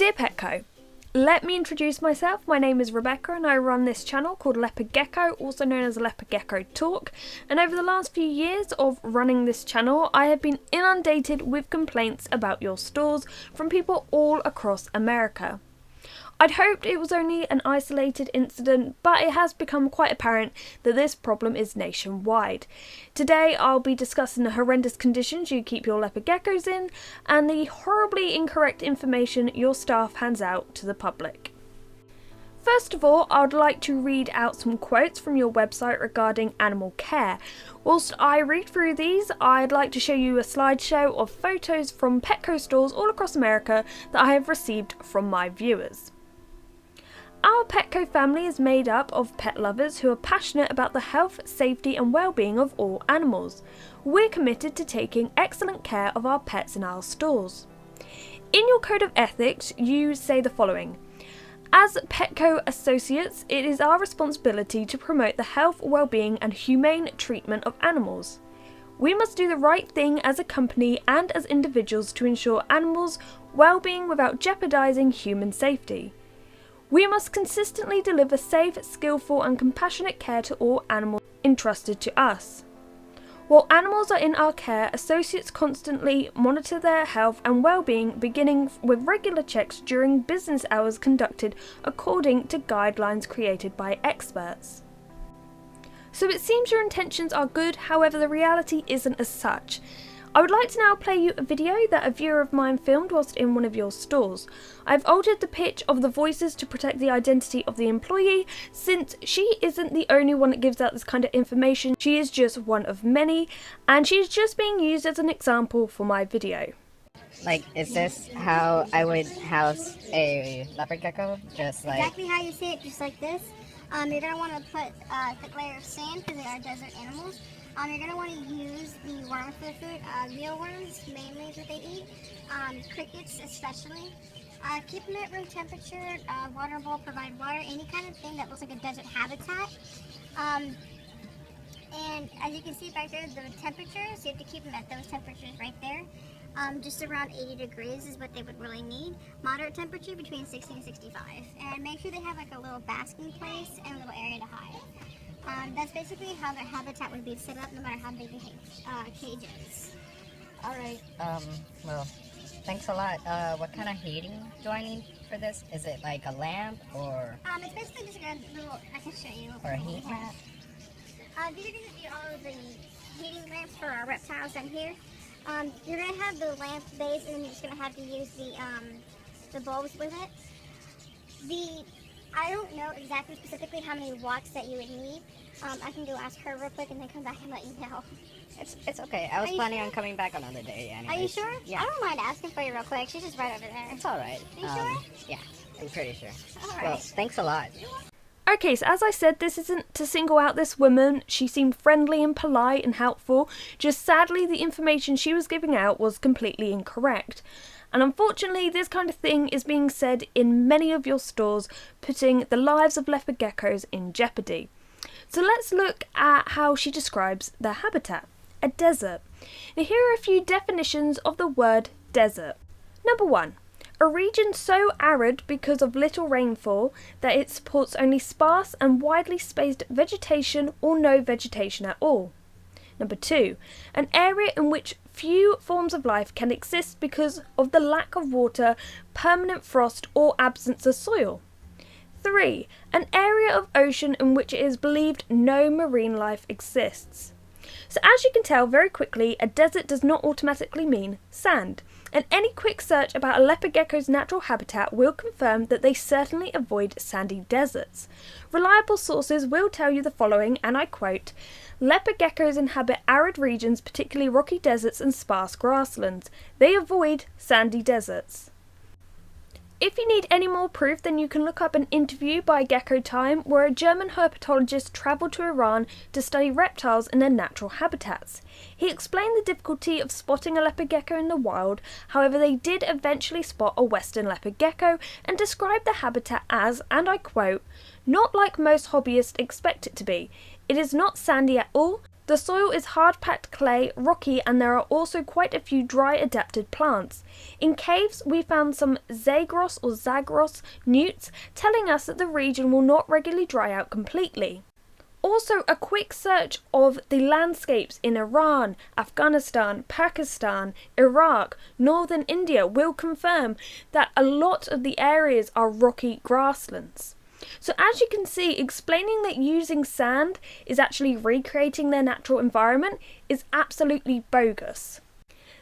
Dear Petco, let me introduce myself. My name is Rebecca and I run this channel called Leopard Gecko, also known as Leopard Gecko Talk. And over the last few years of running this channel, I have been inundated with complaints about your stores from people all across America. I'd hoped it was only an isolated incident, but it has become quite apparent that this problem is nationwide. Today I'll be discussing the horrendous conditions you keep your leopard geckos in, and the horribly incorrect information your staff hands out to the public. First of all, I'd like to read out some quotes from your website regarding animal care. Whilst I read through these, I'd like to show you a slideshow of photos from Petco stores all across America that I have received from my viewers. Our Petco family is made up of pet lovers who are passionate about the health, safety and well-being of all animals. We're committed to taking excellent care of our pets in our stores. In your code of ethics, you say the following: as Petco associates, it is our responsibility to promote the health, well-being and humane treatment of animals. We must do the right thing as a company and as individuals to ensure animals' well-being without jeopardising human safety. We must consistently deliver safe, skillful and compassionate care to all animals entrusted to us. While animals are in our care, associates constantly monitor their health and well-being, beginning with regular checks during business hours conducted according to guidelines created by experts. So it seems your intentions are good, however the reality isn't as such. I would like to now play you a video that a viewer of mine filmed whilst in one of your stores. I've altered the pitch of the voices to protect the identity of the employee, since she isn't the only one that gives out this kind of information. She is just one of many, and she is just being used as an example for my video. Like, is this how I would house a leopard gecko? Just like... Exactly how you see it, just like this. You're going to want to put a thick layer of sand because they are desert animals. You're going to want to use the worms for the food. Mealworms mainly is what they eat. Crickets especially. Keep them at room temperature. Water bowl, provide water, any kind of thing that looks like a desert habitat. And as you can see back there, the temperatures, you have to keep them at those temperatures right there. Just around 80 degrees is what they would really need. Moderate temperature between 60 and 65. And make sure they have like a little basking place and a little area to hide. That's basically how their habitat would be set up, no matter how big the cage is. Alright, well, thanks a lot. What kind of heating do I need for this? Is it like a lamp, or... It's basically just a little, I can show you. Or a heat lamp? These are going to be all of the heating lamps for our reptiles down here. You're going to have the lamp base, and then you're just going to have to use the bulbs with it. I don't know exactly specifically how many watts that you would need. I can go ask her real quick and then come back and let you know. It's okay. I was planning on coming back another day anyways. Are you sure? Yeah. I don't mind asking for you real quick. She's just right over there. It's alright. Are you sure? Yeah, I'm pretty sure. Alright. Well, thanks a lot. Okay, so as I said, this isn't to single out this woman. She seemed friendly and polite and helpful, just sadly the information she was giving out was completely incorrect. And unfortunately, this kind of thing is being said in many of your stores, putting the lives of leopard geckos in jeopardy. So let's look at how she describes their habitat: a desert. Now here are a few definitions of the word desert. Number 1. A region so arid because of little rainfall that it supports only sparse and widely spaced vegetation or no vegetation at all. Number 2. An area in which few forms of life can exist because of the lack of water, permanent frost or absence of soil. 3. An area of ocean in which it is believed no marine life exists. So as you can tell very quickly, a desert does not automatically mean sand. And any quick search about a leopard gecko's natural habitat will confirm that they certainly avoid sandy deserts. Reliable sources will tell you the following, and I quote: leopard geckos inhabit arid regions, particularly rocky deserts and sparse grasslands. They avoid sandy deserts. If you need any more proof, then you can look up an interview by Gecko Time where a German herpetologist travelled to Iran to study reptiles in their natural habitats. He explained the difficulty of spotting a leopard gecko in the wild, however they did eventually spot a western leopard gecko and described the habitat as, and I quote, "not like most hobbyists expect it to be. It is not sandy at all. The The soil is hard-packed clay, rocky, and there are also quite a few dry-adapted plants. In caves, we found some Zagros newts, telling us that the region will not regularly dry out completely. Also, a quick search of the landscapes in Iran, Afghanistan, Pakistan, Iraq, northern India will confirm that a lot of the areas are rocky grasslands. So as you can see, explaining that using sand is actually recreating their natural environment is absolutely bogus.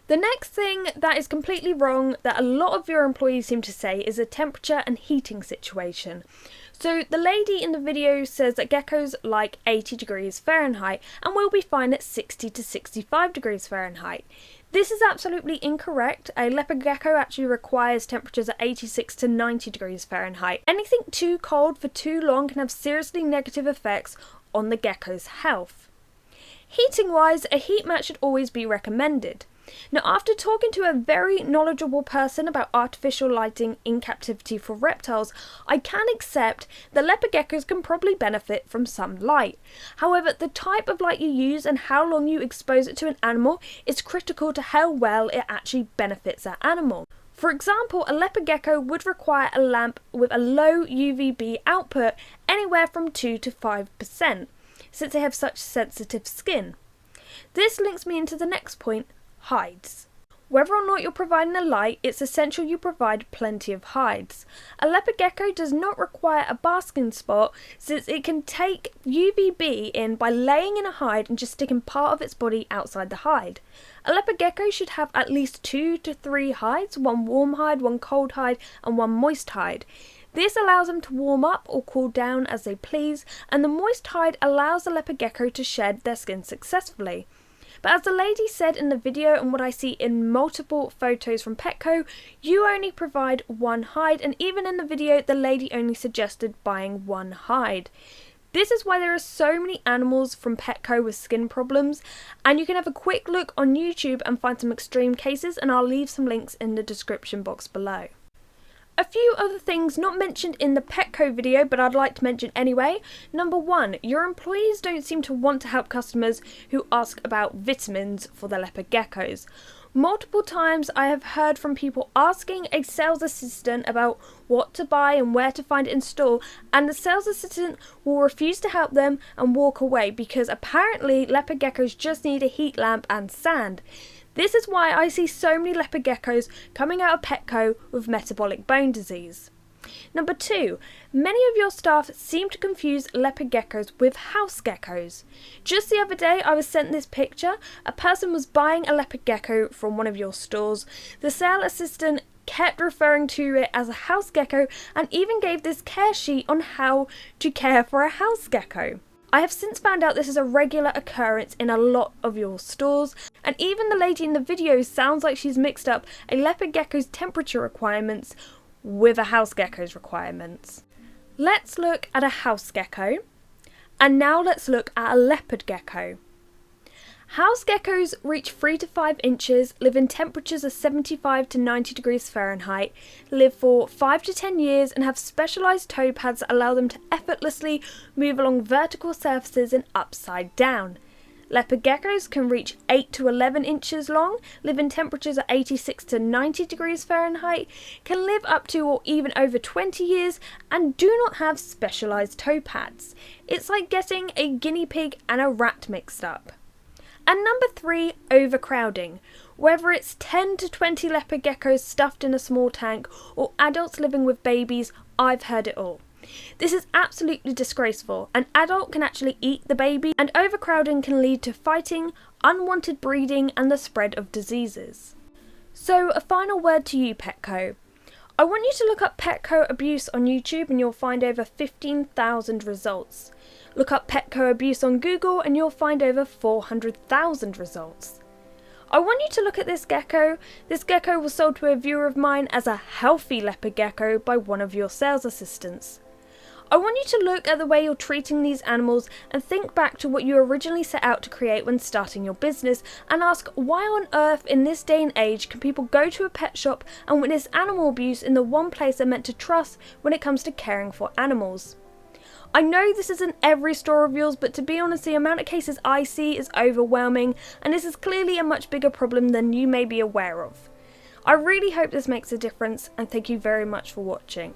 The next thing that is completely wrong that a lot of your employees seem to say is a temperature and heating situation. So the lady in the video says that geckos like 80 degrees Fahrenheit and will be fine at 60 to 65 degrees Fahrenheit. This is absolutely incorrect. A leopard gecko actually requires temperatures at 86 to 90 degrees Fahrenheit. Anything too cold for too long can have seriously negative effects on the gecko's health. Heating wise, a heat mat should always be recommended. Now, after talking to a very knowledgeable person about artificial lighting in captivity for reptiles, I can accept that leopard geckos can probably benefit from some light. However, the type of light you use and how long you expose it to an animal is critical to how well it actually benefits that animal. For example, a leopard gecko would require a lamp with a low UVB output, anywhere from 2 to 5%, since they have such sensitive skin. This links me into the next point, hides. Whether or not you're providing a light, it's essential you provide plenty of hides. A leopard gecko does not require a basking spot since it can take UVB in by laying in a hide and just sticking part of its body outside the hide. A leopard gecko should have at least 2 to 3 hides, one warm hide, one cold hide and one moist hide. This allows them to warm up or cool down as they please, and the moist hide allows the leopard gecko to shed their skin successfully. But as the lady said in the video and what I see in multiple photos from Petco, you only provide one hide, and even in the video the lady only suggested buying one hide. This is why there are so many animals from Petco with skin problems, and you can have a quick look on YouTube and find some extreme cases, and I'll leave some links in the description box below. A few other things not mentioned in the Petco video but I'd like to mention anyway. Number 1, your employees don't seem to want to help customers who ask about vitamins for their leopard geckos. Multiple times I have heard from people asking a sales assistant about what to buy and where to find it in store, and the sales assistant will refuse to help them and walk away because apparently leopard geckos just need a heat lamp and sand. This is why I see so many leopard geckos coming out of Petco with metabolic bone disease. Number 2, many of your staff seem to confuse leopard geckos with house geckos. Just the other day I was sent this picture. A person was buying a leopard gecko from one of your stores. The sales assistant kept referring to it as a house gecko and even gave this care sheet on how to care for a house gecko. I have since found out this is a regular occurrence in a lot of your stores, and even the lady in the video sounds like she's mixed up a leopard gecko's temperature requirements with a house gecko's requirements. Let's look at a house gecko, and now let's look at a leopard gecko. House geckos reach 3 to 5 inches, live in temperatures of 75 to 90 degrees Fahrenheit, live for 5 to 10 years and have specialised toe pads that allow them to effortlessly move along vertical surfaces and upside down. Leopard geckos can reach 8 to 11 inches long, live in temperatures of 86 to 90 degrees Fahrenheit, can live up to or even over 20 years and do not have specialised toe pads. It's like getting a guinea pig and a rat mixed up. And number 3, overcrowding. Whether it's 10 to 20 leopard geckos stuffed in a small tank or adults living with babies, I've heard it all. This is absolutely disgraceful. An adult can actually eat the baby, and overcrowding can lead to fighting, unwanted breeding and the spread of diseases. So a final word to you, Petco. I want you to look up Petco abuse on YouTube and you'll find over 15,000 results. Look up Petco abuse on Google and you'll find over 400,000 results. I want you to look at this gecko. This gecko was sold to a viewer of mine as a healthy leopard gecko by one of your sales assistants. I want you to look at the way you're treating these animals and think back to what you originally set out to create when starting your business and ask why on earth in this day and age can people go to a pet shop and witness animal abuse in the one place they're meant to trust when it comes to caring for animals. I know this isn't every store of yours, but to be honest, the amount of cases I see is overwhelming, and this is clearly a much bigger problem than you may be aware of. I really hope this makes a difference, and thank you very much for watching.